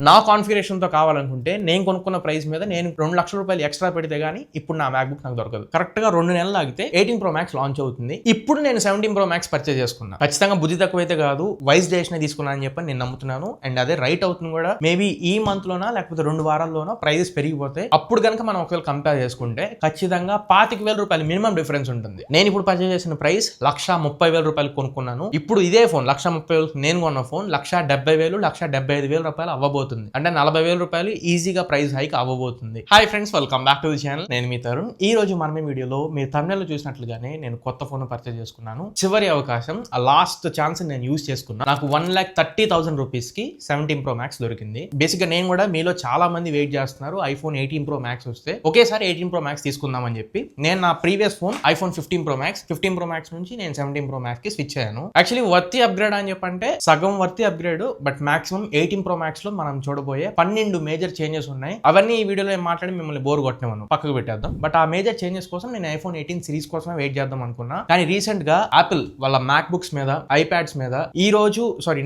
నా కాన్ఫిగరేషన్ తో కావాలనుకుంటే నేను కొనుక్కున్న ప్రైస్ మీద నేను 2 లక్షల రూపాయలు ఎక్స్ట్రా పెడితే గానీ ఇప్పుడు నా మ్యాక్బుక్ నాకు దొరకదు. కరెక్ట్ గా 2 నెలలు ఆగితే 18 Pro Max లాంచ్ అవుతుంది. ఇప్పుడు నేను 17 Pro Max పర్చేజ్ చేసుకున్నా. ఖచ్చితంగా బుద్ధి తక్కువైతే కాదు, వైస్ డేషన్ తీసుకున్నా అని చెప్పి నేను నమ్ముతున్నాను. అండ్ అదే రైట్ అవుతుంది కూడా. మేబీ ఈ మంత్ లోనా లేకపోతే 2 వారాల్లోనో ప్రైజెస్ పెరిగిపోతే అప్పుడు కనుక మనం ఒకవేళ కంపేర్ చేసుకుంటే ఖచ్చితంగా 25,000 రూపాయలు మినిమం డిఫరెన్స్ ఉంటుంది. నేను ఇప్పుడు పర్చేజ్ చేసిన ప్రైస్ 1,30,000 రూపాయలు కొనుక్కున్నాను. ఇప్పుడు ఇదే ఫోన్ 1,30,000 నేను కొన్న ఫోన్ 1,70,000 1,75,000 రూపాయలు అవ్వబోతుంది. అంటే 40,000 రూపాయలు ఈజీగా ప్రైస్ హైక్ అవ్వబోతుంది. Hi friends, welcome back to the channel. నేను మీ తరుణ్. ఈ రోజు మనం ఈ వీడియోలో మీరు thumbnail చూసినట్లుగానే నేను కొత్త ఫోన్ పర్చేజ్ చేసుకున్నాను. చివరి అవకాశం, లాస్ట్ ఛాన్స్ నేను యూజ్ చేసుకున్నాను. నాకు 1,30,000 రూపీస్ కి 17 Pro Max దొరికింది. బేసిక్ గా నేను కూడా మీలో చాలా మంది వెయిట్ చేస్తున్నారు iPhone 18 Pro Max వస్తే ఒకేసారి 18 Pro Max తీసుకుందాం అని చెప్పి. నేను నా previous phone iPhone 15 Pro Max 15 Pro Max నుంచి నేను 17 Pro Max కి స్విచ్ అయ్యాను. యాక్చువల్లీ వర్తి అప్గ్రేడ్ అని చెప్పంటే సగం worthy upgrade, but maximum 18 Pro Max లో మనం చూడబోయే 12 మేజర్ చేంజెస్ ఉన్నాయి. అవన్నీ ఈ వీడియోలో మాట్లాడి మిమ్మల్ని బోర్ కొట్టనివ్వను, పక్కకు పెట్టేద్దాం. బట్ ఆ మేజర్ చేంజెస్ కోసం నేను iPhone 18 సిరీస్ కోసమే వెయిట్ చేద్దాం అనుకున్నా. కానీ రీసెంట్ గా యాపిల్ వాళ్ళ మ్యాక్ బుక్స్ మీద, ఐప్యాడ్స్ మీద,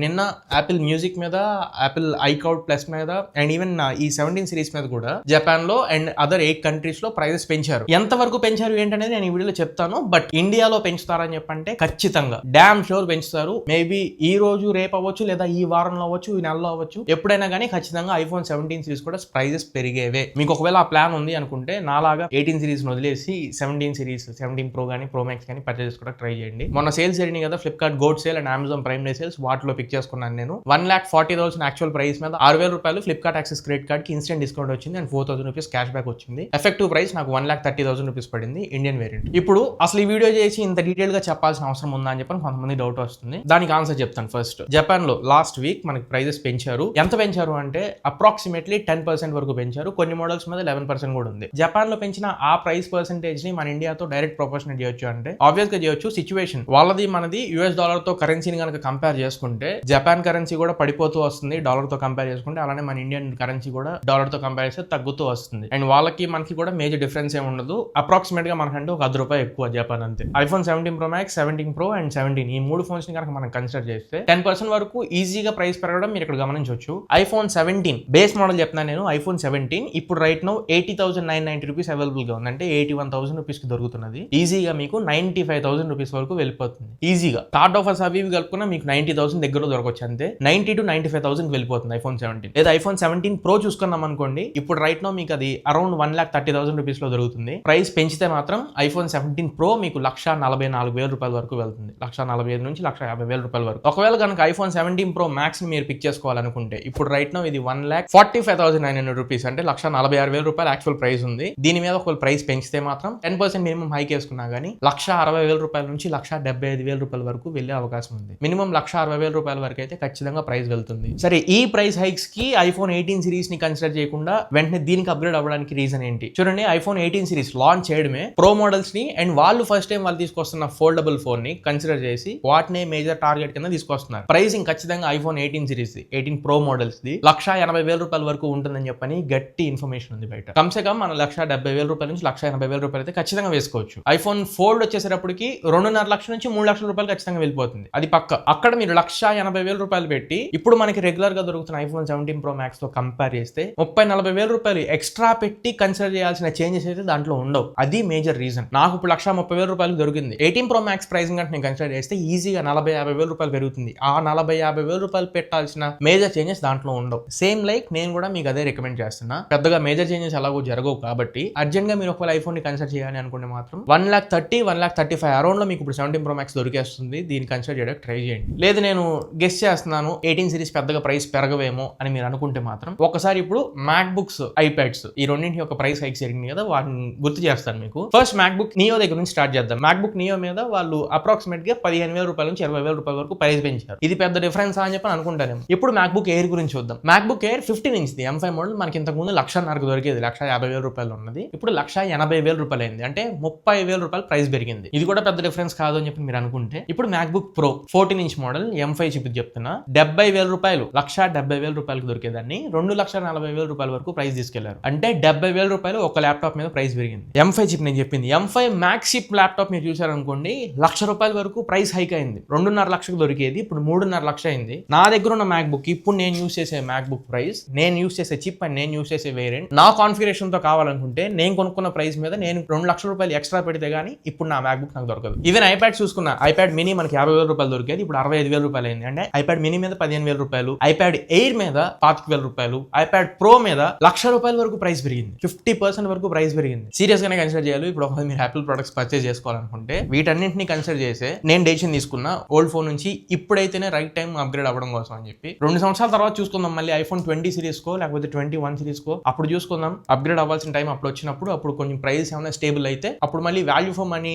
నిన్న యాపిల్ మ్యూజిక్ మీద, యాపిల్ ఐక్లౌడ్ ప్లస్ మీద, అండ్ ఈవెన్ ఈ 17 సిరీస్ మీద కూడా జపాన్ లో అండ్ అదర్ 8 కంట్రీస్ లో ప్రైజెస్ పెంచారు. ఎంత వరకు పెంచారు ఏంటనేది నేను ఈ వీడియోలో చెప్తాను. బట్ ఇండియాలో పెంచుతారని చెప్పంటే ఖచ్చితంగా డామ్ షూర్ పెంచుతారు. మేబీ ఈ రోజు రేపు అవ్వచ్చు, లేదా ఈ వారంలో అవ్వచ్చు, ఈ నెలలో అవ్వచ్చు, ఎప్పుడైనా కానీ ఖచ్చితంగా iPhone 17 సిరీస్ కూడా ప్రైజెస్ పెరిగేవే. మీకు ఒకవేళ ఆ ప్లాన్ ఉంది అనుకుంటే నాలాగా 18 సిరీస్ వదిలేసి 17 సిరీస్ 17 Pro కానీ Pro Max కానీ పర్చేస్ కూడా ట్రై చేయండి. మొన్న సేల్స్ జరిగినాయి కదా, Flipkart gold sale and Amazon prime day sales, వాటిలో పిక్ చేసుకున్నాను నేను. 1,40,000 యాక్చువల్ ప్రైస్ మీద 6,000 రూపాయలు ఫ్లిప్కార్ట్ యాక్సెస్ క్రెడిట్ కార్డ్ కి ఇన్స్టెంట్ డిస్కౌంట్ వచ్చింది అండ్ 4,000 రూపీస్ క్యాష్ బ్యాక్ వచ్చింది. ఎఫెక్టివ్ ప్రైస్ నాకు 1,30,000 రూపీస్ పడింది ఇండియన్ వేరియంట్. ఇప్పుడు అసలు ఈ వీడియో చేసి ఇంత డీటెయిల్ గా చెప్పాల్సిన అవసరం ఉందా అని చెప్పి కొంతమంది డౌట్ వస్తుంది. దానికి ఆన్సర్ చెప్తాను. ఫస్ట్, జపాన్ లో లాస్ట్ వీక్ మనకి ప్రైజెస్ పెంచారు. ఎంత పెంచారు అంటే అప్రాక్సిమేట్లీ 10% వరకు పెంచారు. కొన్ని మోడల్స్ మీద 11% కూడా ఉంది. జపాన్ లో పెంచిన ఆ ప్రైస్ పర్సెంటేజ్ ని మన ఇండియాతో డైరెక్ట్ ప్రొపోర్షనేట్ చేయొచ్చు అంటే ఆబ్వియస్ గా చేయొచ్చు. సిచ్యువేషన్ వాళ్ళది మనది యూఎస్ డాలర్ తో కరెన్సీని కనుక కంపేర్ చేసుకుంటే జపాన్ కరెన్సీ కూడా పడిపోతూ వస్తుంది డాలర్ తో కంపేర్ చేసుకుంటే. అలానే మన ఇండియన్ కరెన్సీ కూడా డాలర్ తో కంపేర్ చేస్తే తగ్గుతూ వస్తుంది. అండ్ వాళ్ళకి మనకి కూడా మేజర్ డిఫరెన్స్ ఏమి ఉండదు. అప్రాక్సిమేట్ గా మనకంటే ఒక ₹10 ఎక్కువ జపాన్ అంతే. iPhone 17 Pro Max, 17 Pro and 17 ఈ 3 ఫోన్స్ ని కనుక మనం కన్సిడర్ చేస్తే 10% వరకు ఈజీగా ప్రైస్ పెరగడం మీరు ఇక్కడ గమనించవచ్చు. iPhone 17 బేస్ మోడల్ చెప్తున్నాను నేను. iPhone 17 ఇప్పుడు రైట్ నౌ 80,990 రూపీస్ అవైలబుల్ గా ఉంది. అంటే 81,000 రూపీస్ కి దొరుకుతున్నది. ఈజీగా మీకు 95,000 రూపీస్ వరకు వెళ్ళిపోతుంది. ఈజీగా కార్డ్ ఆఫర్స్ అవి కలుపుకున్నా మీకు 90,000 దగ్గరలో దొరకవచ్చు అంతే. 90 to 95,000 వెళ్ళిపోతుంది iPhone 17. లేదా iPhone 17 Pro చూసుకున్నాం అనుకోండి, ఇప్పుడు రైట్ నౌ మీకు అది అరౌండ్ 1,30,000 రూపీస్ లో దొరుకుతుంది. ప్రైస్ పెంచితే మాత్రం iPhone 17 Pro మీకు 1,44,000 రూపాయల వరకు వెళ్తుంది. 1,45,000 నుంచి 1,50,000 రూపాయల వరకు. ఒకవేళ కనుక iPhone 17 Pro Max ని మీరు పిక్ చేసుకోవాలనుకుంటే ఇప్పుడు రైట్ నౌ ఇది 1,45,900 రూపీస్, అంటే 1,46,000 రూపాయలు యాక్చువల్ ప్రైస్ ఉంది. దీని మీద ఒకవేళ ప్రైస్ పెంచితే మాత్రం 10% మినిమం హైక్ వేసుకున్నా గానీ 1,60,000 రూపాయల నుంచి 1,75,000 రూపాయల వరకు వెళ్ళే అవకాశం ఉంది. మినిమం 1,60,000 రూపాయల వరకు అయితే ఖచ్చితంగా ప్రైస్ వెళ్తుంది. సరే, ఈ ప్రైస్ హైక్స్ కి iPhone 18 సిరీస్ ని కన్సిడర్ చేయకుండా వెంటనే దీనికి అప్గ్రేడ్ అవ్వడానికి రీజన్ ఏంటి చూడండి. iPhone 18 సిరీస్ లాంచ్ చేయడమే ప్రో మోడల్స్ ని అండ్ వాళ్ళు ఫస్ట్ టైం వాళ్ళు తీసుకొస్తున్న ఫోల్డబుల్ ఫోన్ ని కన్సిడర్ చేసి వాటినే మేజర్ టార్గెట్ కింద తీసుకొస్తున్నారు. ప్రైసింగ్ ఖచ్చితంగా iPhone 18 series 18 Pro models the 1,80,000 రూపాయల వరకు ఉంటుందని చెప్పని గట్టి ఇన్ఫర్మేషన్ ఉంది బయట. కమ్సే కమ్ మనం 1,70,000 రూపాయల నుంచి 1,80,000 రూపాయలు అయితే ఖచ్చితంగా వేసుకోవచ్చు. iPhone Fold వచ్చేసేటప్పటికి 2.5 లక్షల నుంచి 3 లక్షల రూపాయలు ఖచ్చితంగా వెళ్ళిపోతుంది. అది పక్క. అక్కడ మీరు 1,80,000 రూపాయలు పెట్టి ఇప్పుడు మనకి రెగ్యులర్ గా దొరుకుతున్న iPhone 17 Pro Max తో కంపేర్ చేస్తే 30,000-40,000 రూపాయలు ఎక్స్ట్రా పెట్టి కన్సిడర్ చేయాల్సిన చేంజెస్ అయితే దాంట్లో ఉండవు. అది మేజర్ రీజన్. నాకు ఇప్పుడు 1,30,000 రూపాయలు దొరికింది. 18 Pro Max ప్రైసింగ్ అంటే నేను కన్సిడర్ చేస్తే ఈజీగా 40,000-50,000 రూపాయలు పెరుగుతుంది. ఆ 40,000-50,000 రూపాయలు పెట్టాల్సిన మేజర్ చేంజెస్ దాంట్లో ఉండవు. సేమ్ లైక్ నేను కూడా మీకు అదే రికమెండ్ చేస్తున్నా. పెద్దగా మేజర్ చేంజెస్ ఎలాగో జరగవు కాబట్టి అర్జెంట్ గా మీరు ఒకవేళ ఐఫోన్ ని కన్సిడర్ చేయాలి అనుకుంటే మాత్రం 1,30,000-1,35,000 అరౌండ్ లో మీకు ఇప్పుడు 17 Pro Max దొరికేస్తుంది. దీన్ని కన్సిడర్ చేయడానికి ట్రై చేయండి. లేదు నేను గెస్ చేస్తున్నాను 18 సిరీస్ పెద్దగా ప్రైస్ పెరగవేమో అని మీరు అనుకుంటే మాత్రం ఒకసారి ఇప్పుడు మ్యాక్ బుక్స్, ఐప్యాడ్స్ ఈ రెండింటి యొక్క ప్రైస్ హైక్స్ జరిగింది కదా, వాటిని గుర్తు చేస్తాను మీకు. ఫస్ట్ మ్యాక్ బుక్ నియో దగ్గర నుంచి స్టార్ట్ చేద్దాం. మ్యాక్ బుక్ నియో మీద వాళ్ళు అప్రాక్సిమేట్ గా 15,000 రూపాయల నుంచి 20,000 రూపాయల వరకు ప్రైస్ పెంచారు. ఇది పెద్ద డిఫరెన్స్ అని చెప్పి అనుకుంటాను. ఇప్పుడు మ్యాక్ బుక్ ఎయిర్ గురించి చూద్దాం. MacBook Air 15 inch M5 model మనకి ఇంతకు ముందు 1,50,000 దొరికేది. 1,50,000 రూపాయలు ఉన్నది ఇప్పుడు 1,80,000 రూపాయలు అయింది. అంటే 30,000 రూపాయలు ప్రైస్ పెరిగింది. ఇది కూడా పెద్ద డిఫరెన్స్ కాదు అని చెప్పి మీరు అనుకుంటే ఇప్పుడు MacBook Pro 14 inch model M5 chip చెప్తున్నా 70,000 రూపాయలు 1,70,000 రూపాయలకు దొరికేదాన్ని 2,40,000 రూపాయల వరకు ప్రైస్ తీసుకెళ్లారు. అంటే 70,000 రూపాయలు ఒక ల్యాప్టాప్ మీద ప్రైస్ పెరిగింది. M5 చిప్ నేను చెప్పింది. M5 మ్యాక్స్ చిప్ ల్యాప్టాప్ మీరు చూసారనుకోండి 1,00,000 రూపాయల వరకు ప్రైస్ హైక్ అయింది. 2.5 లక్షకు దొరికేది ఇప్పుడు 3.5 లక్షలు అయింది. నా దగ్గర ఉన్న మ్యాక్ బుక్ ఇప్పుడు నేను యూస్ చేసే మ్యాక్బుక్ ప్రైస్, నేను యూస్ చేసే చిప్ అండ్ నేను యూస్ చేసే వేరియంట్ నా కాన్ఫిగరేషన్ తో కావాలనుకుంటే నేను కొనుక్కున్న ప్రైస్ మీద నేను 2 లక్షల రూపాయలు ఎక్స్ట్రా పెడితే గానీ ఇప్పుడు నా మ్యాక్బుక్ నాకు దొరకదు. ఈవెన్ ఐప్యాడ్ చూసుకున్నా, ఐప్యాడ్ మినీ మనకి 50,000 రూపాయలు దొరికేది ఇప్పుడు 65,000 రూపాయలు అయింది. అంటే ఐప్యాడ్ మినీ మీద 15,000 రూపాయలు, ఐప్యాడ్ ఎయిర్ మీద 25,000 రూపాయలు, ఐప్యాడ్ ప్రో మీద 1,00,000 రూపాయల వరకు ప్రైస్ పెరిగింది. 50% వరకు ప్రైస్ పెరిగింది. సీరియస్ గానే కన్సిడర్ చేయాలి. ఇప్పుడు ఒకవేళ మీరు యాపిల్ ప్రొడక్ట్స్ పర్చేస్ చేసుకోవాలనుకుంటే వీటన్నింటినీ కన్సిడర్ చేసి నేను డెసిషన్ తీసుకున్నా ఓల్డ్ ఫోన్ నుంచి ఇప్పుడైతేనే రైట్ టైం అప్గ్రేడ్ అవ్వడం కోసం అని చెప్పి. 2 సంవత్సరాల తర్వాత చూసుకుందాం మళ్ళీ ఐఫోన్ 20 సిరీస్ కో లేకపోతే 21 సిరీస్ కో అప్పుడు చూసుకుందాం. అప్గ్రేడ్ అవ్వాల్సిన టైం అప్పుడు వచ్చినప్పుడు అప్పుడు కొంచెం ప్రైస్ ఏమైనా స్టేబుల్ అయితే అప్పుడు మళ్ళీ వాల్యూ ఫర్ మనీ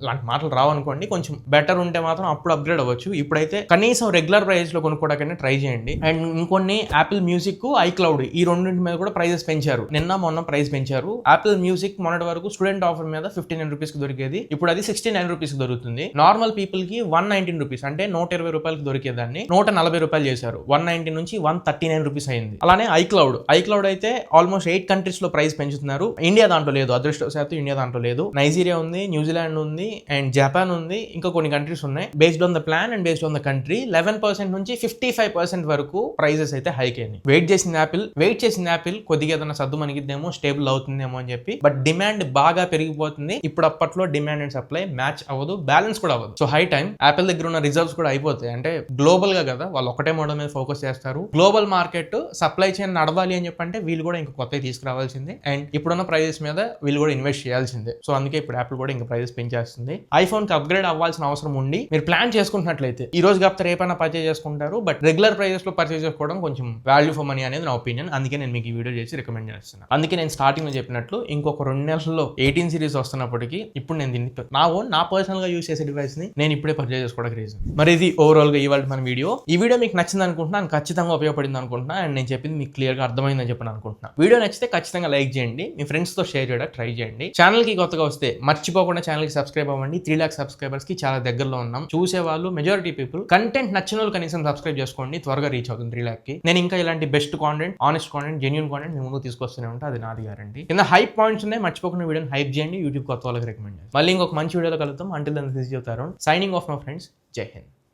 లాంటి మాటలు రావనుకోండి, కొంచెం బెటర్ ఉంటే మాత్రం అప్పుడు అప్గ్రేడ్ అవ్వచ్చు. ఇప్పుడైతే కనీసం రెగ్యులర్ ప్రైస్ లో కొనుక్కోవడానికి ట్రై చేయండి. అండ్ ఇంకొన్ని యాపిల్ మ్యూజిక్, ఐక్లౌడ్ ఈ రెండింటి మీద కూడా ప్రైజెస్ పెంచారు. నిన్న మొన్న ప్రైస్ పెంచారు. యాపిల్ మ్యూజిక్ మొన్నటి వరకు స్టూడెంట్ ఆఫర్ మీద 59 రూపీస్ కి దొరికేది, ఇప్పుడు అది 69 రూపీస్ కి దొరుకుతుంది. నార్మల్ పీపుల్ కి 119 రూపీస్ అంటే 120 రూపాయలకి దొరికేదాన్ని 140 రూపాయలు చేశారు. 190 నుంచి 139 రూపీస్ అయింది. అలానే ఐక్లౌడ్ అయితే ఆల్మోస్ట్ 8 కంట్రీస్ లో ప్రైస్ పెంచుతున్నారు. ఇండియా దాంట్లో లేదు, అదృష్టవశాత్తు ఇండియా దాంట్లో లేదు. నైజీరియా ఉంది, న్యూజిలాండ్ ఉంది అండ్ జపాన్ ఉంది, ఇంకా కొన్ని కంట్రీస్ ఉన్నాయి. Based on the plan and based on the country 11% నుంచి 55% వరకు ప్రైజెస్ అయితే హైక్ అయింది. వెయిట్ చేసిన యాపిల్ కొద్దిగా ఏదైనా సర్దు మనకిద్దేమో, స్టేబుల్ అవుతుందేమో అని చెప్పి. బట్ డిమాండ్ బాగా పెరిగిపోతుంది. ఇప్పుడు అప్పట్లో డిమాండ్ అండ్ సప్లై మ్యాచ్ అవ్వదు, బ్యాలెన్స్ కూడా అవ్వదు. సో హై టైం యాపిల్ దగ్గర ఉన్న రిజర్వ్స్ కూడా అయిపోతాయి. అంటే గ్లోబల్ గా కదా వాళ్ళు ఒకటే మోడల్ మీద ఫోకస్ చేస్తారు. గ్లోబల్ మార్కెట్ సప్లై చైన్ నడవాలి అని చెప్పంటే వీళ్ళు కూడా ఇంకా కొత్తగా తీసుకురావాల్సిందే. అండ్ ఇప్పుడున్న ప్రైజెస్ మీద వీళ్ళు కూడా ఇన్వెస్ట్ చేయాల్సిందే. సో అందుకే ఇప్పుడు యాపిల్ కూడా ఇంకా ప్రైజెస్ పెంచేస్తుంది. ఐఫోన్ కి అప్గ్రేడ్ అవ్వాల్సిన అవసరం ఉండి మీరు ప్లాన్ చేసుకుంటున్నట్లయితే ఈ రోజు కాకపోతే రేపైనా పర్చేజ్ చేసుకుంటారు. బట్ రెగ్యులర్ ప్రైజెస్ లో పర్చేజ్ చేసుకోవడం కొంచెం వాల్యూ ఫర్ మనీ అనేది నా ఒపీనియన్. అందుకే నేను మీకు ఈ వీడియో చేసి రికమెండ్ చేస్తున్నాను. అందుకే నేను స్టార్టింగ్ లో చెప్పినట్లు ఇంకొక 2 నెలల్లో 18 సిరీస్ వస్తున్నప్పటికీ ఇప్పుడు నేను దీన్ని నా పర్సనల్ గా యూస్ చేసే డివైస్ ని నేను ఇప్పుడే పర్చేజ్ చేసుకోవడానికి రీజన్. మరి ఇది ఓవరాల్ గా ఇవాళ మన వీడియో. ఈ వీడియో మీకు నచ్చింది అనుకుంటున్నాను, ఖచ్చితంగా ఉపయోగపడింది అనుకుంటున్నా. అండ్ నేను చెప్పింది మీకు క్లియర్ గా అర్థమైందని చెప్పి అనుకుంటున్నా. వీడియో నచ్చితే ఖచ్చితంగా లైక్ చేయండి, మీ ఫ్రెండ్స్ తో షేర్ చేయడానికి ట్రై చేయండి. ఛానల్ కి కొత్తగా వస్తే మర్చిపోకుండా ఛానల్ కి సబ్స్క్రైబ్ అవ్వండి. 3 lakhs సబ్స్క్రైబర్స్ కి చాలా దగ్గరలో ఉన్నాం. చూసే వాళ్ళు మెజారిటీ పీపుల్, కంటెంట్ నచ్చిన వాళ్ళు కనీసం సబ్స్క్రైబ్ చేసుకోండి, త్వరగా రీచ్ అవుతుంది 3 lakh కి. నేను ఇంకా ఇలాంటి best content, honest content, genuine content మీ ముందు తీసుకొస్తూనే ఉంటా, అది నాది గ్యారంటీ. కింద హైప్ పాయింట్స్ ఉన్నాయి, మర్చిపోకుండా వీడియోని హైప్ చేయండి, యూట్యూబ్ కొత్త వాళ్ళకి రికమెండ్ చేయండి. మళ్ళీ ఇంకొక మంచి వీడియోలో కలుద్దాం. Until then this is your Tarun signing off my friends. జై హింద్.